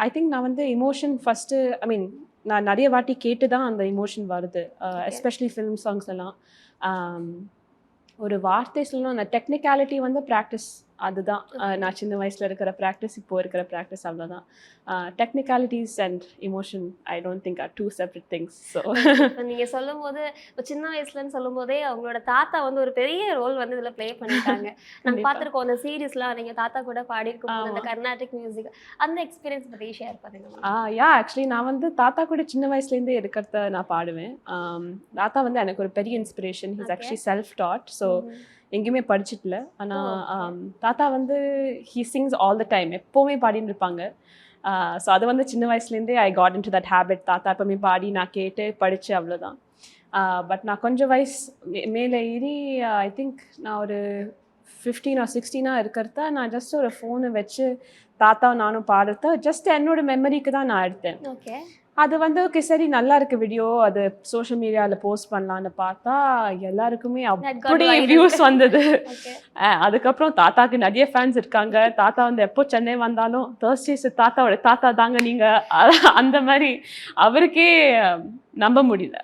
I think நான் வந்து emotion first I மீன் நான் நிறைய வாட்டி கேட்டு தான் அந்த எமோஷன் வருது, எஸ்பெஷலி ஃபிலிம் சாங்ஸ் எல்லாம். ஒரு வார்த்தை சொல்லணும், அந்த டெக்னிக்காலிட்டி வந்து ப்ராக்டிஸ், அதுதான். நான் சின்ன வயசில் இருக்கிற ப்ராக்டிஸ், இப்போ இருக்கிற ப்ராக்டிஸ், அவ்வளோதான். Technicalities and emotion I don't think are two separate things. So நீங்கள் சொல்லும் போது இப்போ சின்ன வயசுலன்னு சொல்லும் போதே அவங்களோட தாத்தா வந்து ஒரு பெரிய ரோல் வந்து இதில் ப்ளே பண்ணிட்டாங்க. நாங்கள் பார்த்துருக்கோம் அந்த சீரீஸ்லாம், நீங்கள் தாத்தா கூட பாடியிருக்கும் போது அந்த கர்நாடிக் மியூசிக், அந்த எக்ஸ்பீரியன்ஸ் பற்றி ஷேர் பண்ணுங்க. யா, ஆக்சுவலி நான் வந்து தாத்தா கூட சின்ன வயசுலேருந்தே இருக்கிறத நான் பாடுவேன். தாத்தா வந்து எனக்கு ஒரு பெரிய inspiration. He's actually self dot. So எங்கேயுமே படிச்சிட்டல. ஆனால் தாத்தா வந்து he Singh all the time, எப்போவுமே பாடின்னு இருப்பாங்க. ஸோ அது வந்து சின்ன வயசுலேருந்தே I got in to that habit. தாத்தா எப்பவுமே பாடி நான் கேட்டு படித்து, அவ்வளோதான். பட் நான் கொஞ்சம் வயசு மேலே ஏறி ஐ திங்க் நான் ஒரு 15 or 16 இருக்கிறத நான் ஜஸ்ட் ஒரு ஃபோனை வச்சு தாத்தாவும் நானும் பாடுறத ஜஸ்ட் என்னோட மெமரிக்கு தான் நான் எடுத்தேன். ஓகே. அது வந்து ஓகே சரி நல்லா இருக்கு வீடியோ, அது சோஷியல் மீடியாவில் போஸ்ட் பண்ணலான்னு பார்த்தா எல்லாருக்குமே அப்படி வியூஸ் வந்தது. அதுக்கப்புறம் தாத்தாக்கு நிறைய ஃபேன்ஸ் இருக்காங்க. தாத்தா வந்து எப்போ சென்னை வந்தாலும் தேர்ஸ்டேஸ் தாத்தாவோட தாத்தா தாங்க நீங்கள், அந்த மாதிரி அவருக்கே நம்ப முடியல.